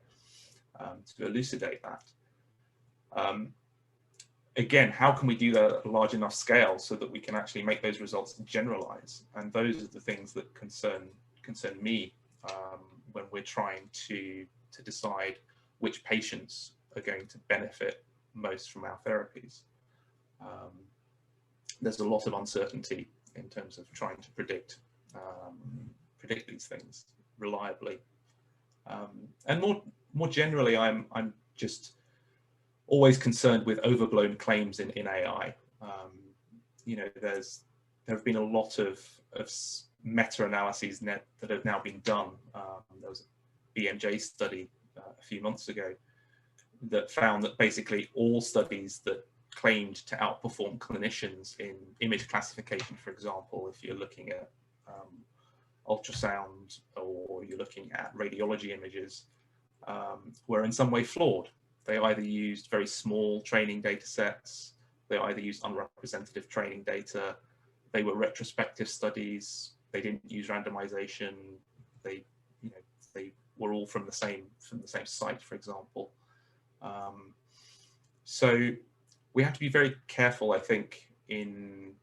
Speaker 3: to elucidate that. Again, how can we do that at a large enough scale so that we can actually make those results generalize? And those are the things that concern me when we're trying to decide which patients are going to benefit most from our therapies. There's a lot of uncertainty in terms of trying to predict these things reliably. And more generally, I'm just always concerned with overblown claims in AI. You know, there have been a lot of meta-analyses that have now been done. There was a BMJ study a few months ago that found that basically all studies that claimed to outperform clinicians in image classification, for example, if you're looking at ultrasound or you're looking at radiology images, were in some way flawed. They either used very small training data sets, they either used unrepresentative training data, they were retrospective studies, they didn't use randomization, they were all from the same site, for example. So we have to be very careful, I think, in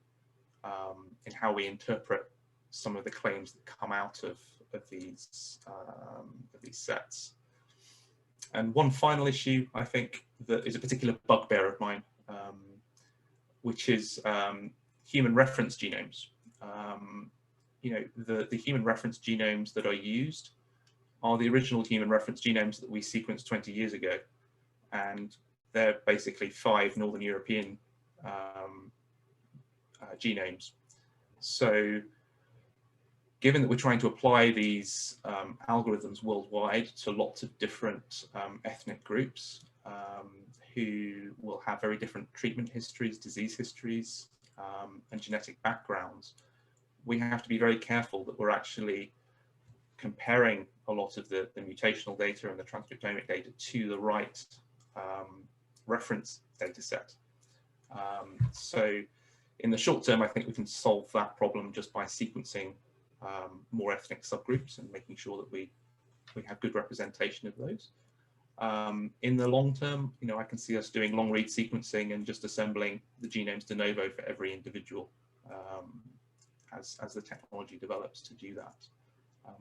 Speaker 3: how we interpret some of the claims that come out of these sets. And one final issue, I think, that is a particular bugbear of mine, which is human reference genomes. You know, the human reference genomes that are used are the original human reference genomes that we sequenced 20 years ago. And they're basically 5 Northern European genomes. So given that we're trying to apply these algorithms worldwide to lots of different ethnic groups who will have very different treatment histories, disease histories, and genetic backgrounds, we have to be very careful that we're actually comparing a lot of the mutational data and the transcriptomic data to the right reference data set. So in the short term, I think we can solve that problem just by sequencing more ethnic subgroups and making sure that we have good representation of those. In the long term, you know, I can see us doing long read sequencing and just assembling the genomes de novo for every individual as the technology develops to do that.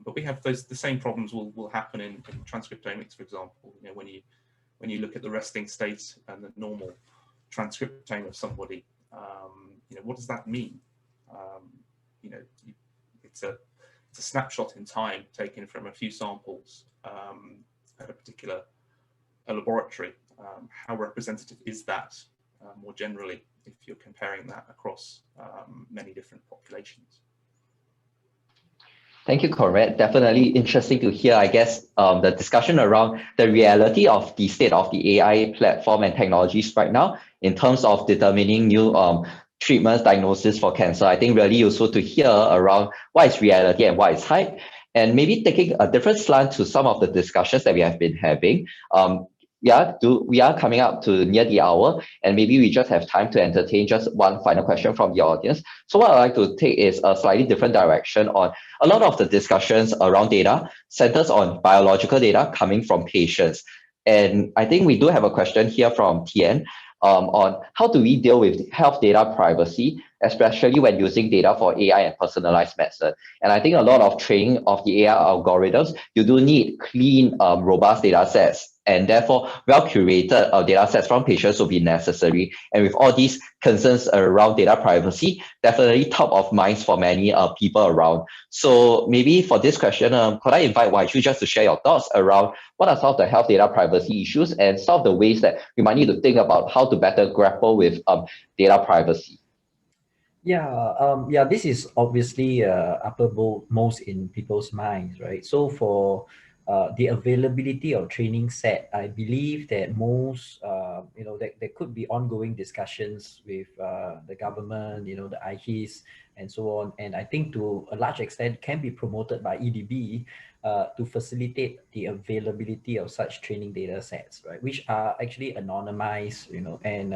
Speaker 3: But we have the same problems will happen in transcriptomics, for example. You know, when you look at the resting state and the normal transcriptome of somebody, you know, what does that mean? You know, it's a snapshot in time taken from a few samples at a particular laboratory. How representative is that more generally if you're comparing that across many different populations?
Speaker 2: Thank you, Conrad. Definitely interesting to hear, I guess, the discussion around the reality of the state of the AI platform and technologies right now in terms of determining new treatments, diagnosis for cancer. I think really useful to hear around what is reality and what is hype, and maybe taking a different slant to some of the discussions that we have been having. We are coming up to near the hour, and maybe we just have time to entertain just one final question from the audience. So what I'd like to take is a slightly different direction on a lot of the discussions around data centers on biological data coming from patients. And I think we do have a question here from Tien on how do we deal with health data privacy, especially when using data for AI and personalized medicine. And I think a lot of training of the AI algorithms, you do need clean, robust data sets, and therefore well-curated data sets from patients will be necessary. And with all these concerns around data privacy, definitely top of minds for many people around. So maybe for this question, could I invite Wai Shu just to share your thoughts around what are some of the health data privacy issues and some of the ways that we might need to think about how to better grapple with data privacy?
Speaker 5: Yeah, this is obviously uppermost in people's minds, right? So for the availability of training set, I believe that most, you know, there could be ongoing discussions with the government, you know, the IHIS and so on. And I think to a large extent can be promoted by EDB to facilitate the availability of such training data sets, right? Which are actually anonymized, you know, and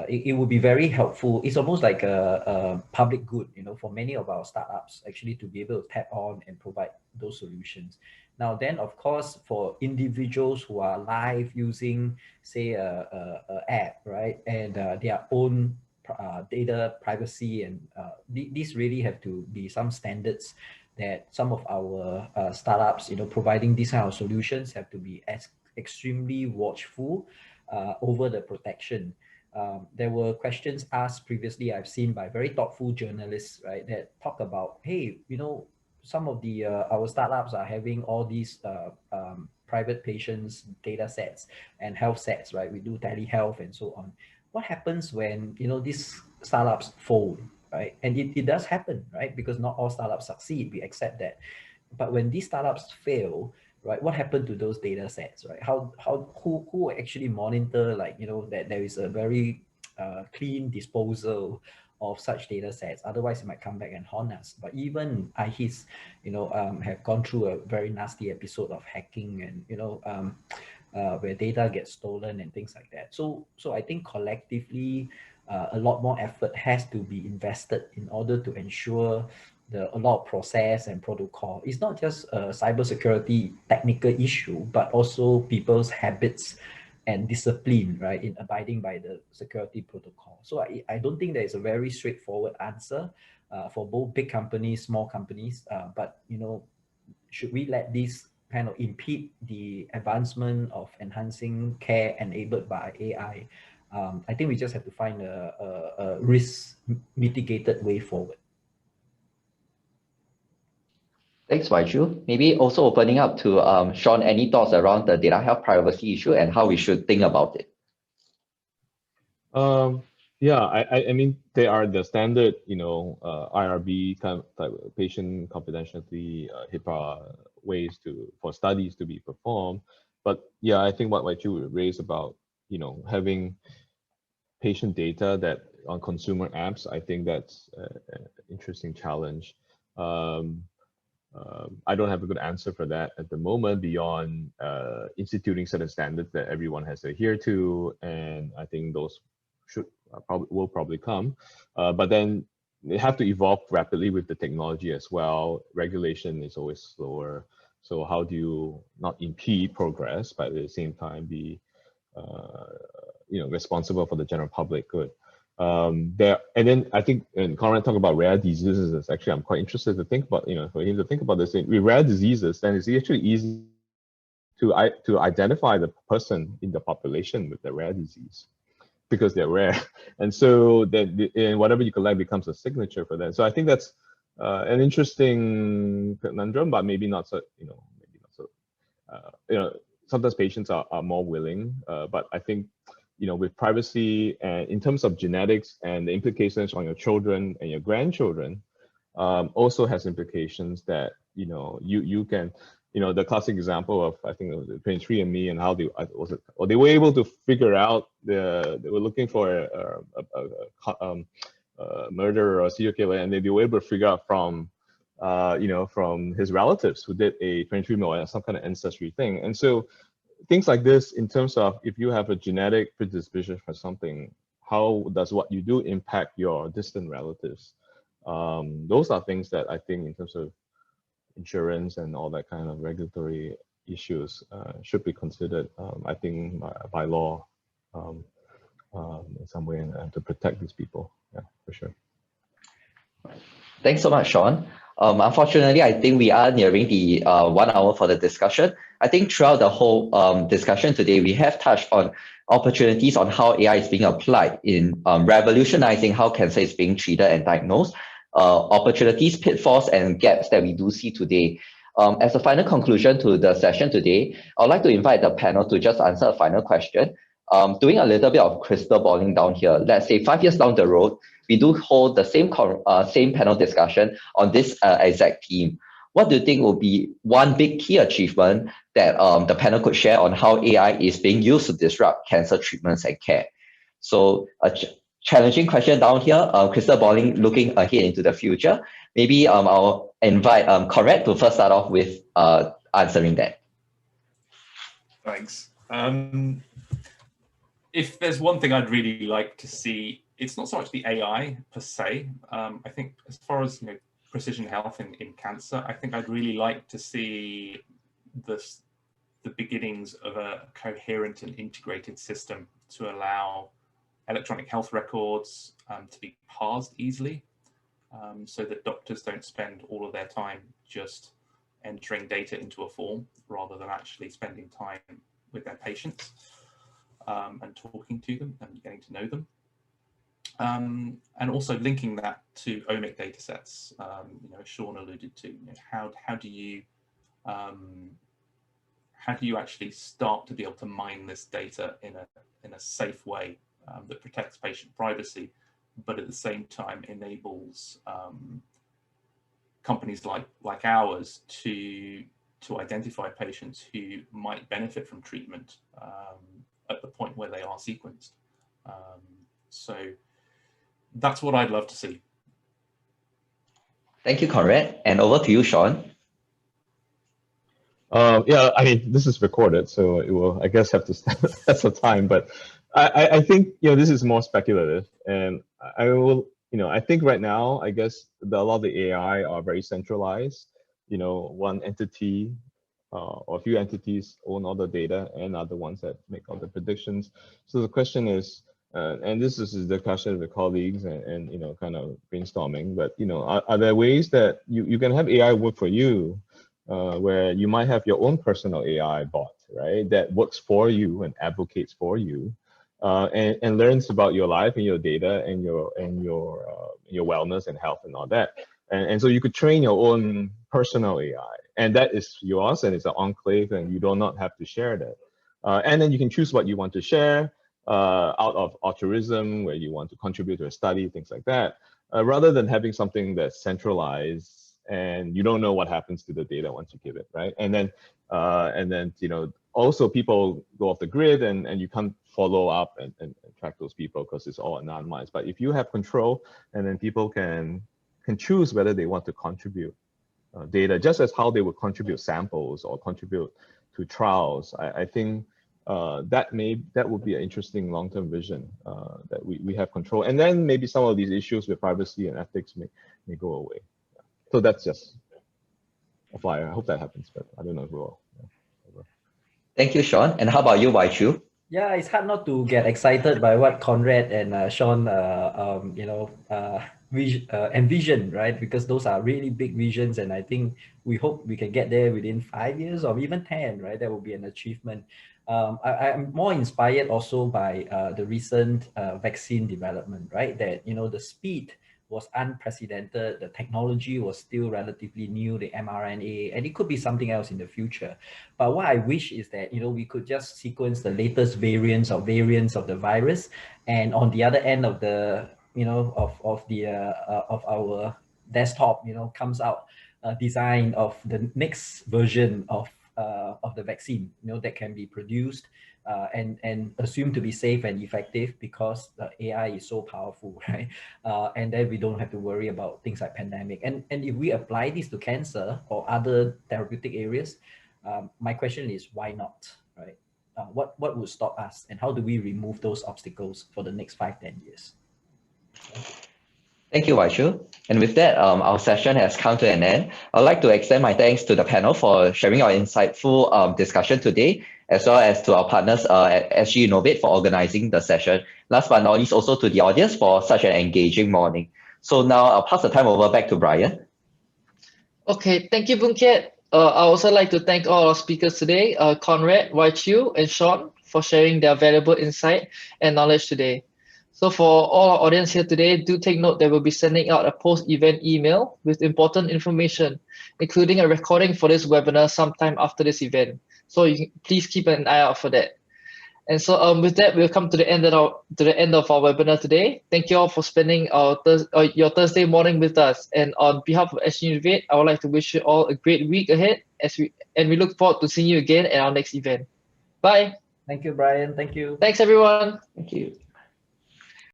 Speaker 5: it would be very helpful. It's almost like a public good, you know, for many of our startups actually to be able to tap on and provide those solutions. Now then, of course, for individuals who are live using, say, a app, right, and their own data privacy, and these really have to be some standards that some of our startups, providing these kind of solutions have to be extremely watchful over the protection. There were questions asked previously, I've seen by very thoughtful journalists, right, that talk about, hey, some of the our startups are having all these private patients data sets and health sets, right? We do telehealth and so on. What happens when these startups fold, right? And it does happen, right? Because not all startups succeed, we accept that. But when these startups fail, right, what happened to those data sets, right? Who actually monitor, like, that there is a very clean disposal of such data sets? Otherwise it might come back and haunt us. But even IHIS, have gone through a very nasty episode of hacking and where data gets stolen and things like that. So I think collectively a lot more effort has to be invested in order to ensure a lot of process and protocol. It's not just a cybersecurity technical issue, but also people's habits and discipline, right, in abiding by the security protocol. So I don't think there is a very straightforward answer for both big companies, small companies, but should we let this kind of impede the advancement of enhancing care enabled by AI? I think we just have to find a risk mitigated way forward.
Speaker 2: Thanks, Waiju. Maybe also opening up to Sean, any thoughts around the data health privacy issue and how we should think about it?
Speaker 4: Yeah, I mean, there are the standard, IRB type of patient confidentiality, HIPAA ways for studies to be performed. But yeah, I think what you raised about, having patient data that on consumer apps, I think that's an interesting challenge. I don't have a good answer for that at the moment beyond instituting certain standards that everyone has to adhere to, and I think those will probably come. But then they have to evolve rapidly with the technology as well. Regulation is always slower. So how do you not impede progress, but at the same time be responsible for the general public good? And then I think, and Conrad talked about rare diseases. Actually, I'm quite interested to think about, for him to think about this. With rare diseases, then it's actually easy to identify the person in the population with the rare disease, because they're rare, and so that whatever you collect becomes a signature for that. So I think that's an interesting conundrum, but maybe not so. Sometimes patients are more willing, but I think with privacy and in terms of genetics and the implications on your children and your grandchildren, also has implications that you can. The classic example of, I think it was 23andMe and how they were able to figure out they were looking for a murderer or a serial killer, and they were able to figure out from from his relatives who did a 23andMe or some kind of ancestry thing. And so things like this, in terms of if you have a genetic predisposition for something, how does what you do impact your distant relatives? Those are things that I think in terms of insurance and all that kind of regulatory issues should be considered, I think, by law in some way, to protect these people. Yeah, for sure.
Speaker 2: Thanks so much, Sean. Unfortunately, I think we are nearing the 1 hour for the discussion. I think throughout the whole discussion today, we have touched on opportunities on how AI is being applied in revolutionizing how cancer is being treated and diagnosed, opportunities, pitfalls, and gaps that we do see today. As a final conclusion to the session today, I'd like to invite the panel to just answer a final question. Doing a little bit of crystal balling down here. Let's say 5 years down the road, we do hold the same panel discussion on this exact theme. What do you think will be one big key achievement that the panel could share on how AI is being used to disrupt cancer treatments and care? So a challenging question down here, crystal balling, looking ahead into the future. Maybe I'll invite Conrad to first start off with answering that.
Speaker 3: Thanks. If there's one thing I'd really like to see, it's not so much the AI per se. I think as far as precision health in cancer, I think I'd really like to see the beginnings of a coherent and integrated system to allow electronic health records to be parsed easily, so that doctors don't spend all of their time just entering data into a form rather than actually spending time with their patients and talking to them and getting to know them. And also linking that to omic data sets, as Sean alluded to, how do you actually start to be able to mine this data in a safe way that protects patient privacy, but at the same time enables companies like ours to identify patients who might benefit from treatment at the point where they are sequenced. So that's what I'd love to see.
Speaker 2: Thank you, Conrad. And over to you, Sean.
Speaker 4: Yeah, I mean, this is recorded, so it will, I guess, have to have some time. But I think, this is more speculative, and I will, I think right now, I guess a lot of the AI are very centralized. One entity or a few entities own all the data and are the ones that make all the predictions. So the question is, and this is a discussion with colleagues and kind of brainstorming, but are there ways that you can have AI work for you, where you might have your own personal AI bot, right, that works for you and advocates for you, and learns about your life and your data and your wellness and health and all that, and so you could train your own personal AI, and that is yours, and it's an enclave, and you do not have to share that, and then you can choose what you want to share out of altruism, where you want to contribute to a study, things like that, rather than having something that's centralized and you don't know what happens to the data once you give it, right? And then also people go off the grid, and you can't follow up and track those people because it's all anonymized. But if you have control, and then people can choose whether they want to contribute data, just as how they would contribute samples or contribute to trials, I think that would be an interesting long-term vision, that we have control, and then maybe some of these issues with privacy and ethics may go away. So that's just a flyer. I hope that happens, but I don't know if we will.
Speaker 2: Thank you, Sean. And how about you, Wai Chu?
Speaker 5: Yeah, it's hard not to get excited by what Conrad and Sean, envision, right? Because those are really big visions, and I think we hope we can get there within 5 years or even 10, right? That would be an achievement. I'm more inspired also by the recent vaccine development, right? That, the speed was unprecedented. The technology was still relatively new, the mRNA, and it could be something else in the future. But what I wish is that, we could just sequence the latest variants of the virus, and on the other end of the, of our desktop, comes out a design of the next version of the vaccine, that can be produced and assumed to be safe and effective because the AI is so powerful, right? And then we don't have to worry about things like pandemic. And if we apply this to cancer or other therapeutic areas, my question is, why not, right? What would stop us, and how do we remove those obstacles for the next 5-10 years?
Speaker 2: Thank you, Wai Chu. And with that, our session has come to an end. I'd like to extend my thanks to the panel for sharing our insightful discussion today, as well as to our partners at SGInnovate for organizing the session. Last but not least, also to the audience for such an engaging morning. So now I'll pass the time over back to Brian.
Speaker 1: Okay, thank you, Boon Kiat. I also like to thank all our speakers today, Conrad, Wai Chu, and Sean, for sharing their valuable insight and knowledge today. So for all our audience here today, do take note that we'll be sending out a post-event email with important information, including a recording for this webinar sometime after this event. So please keep an eye out for that. And so with that, we'll come to the end of our webinar today. Thank you all for spending your Thursday morning with us. And on behalf of SGInnovate, I would like to wish you all a great week ahead, and we look forward to seeing you again at our next event. Bye.
Speaker 5: Thank you, Brian. Thank you.
Speaker 1: Thanks, everyone.
Speaker 2: Thank you.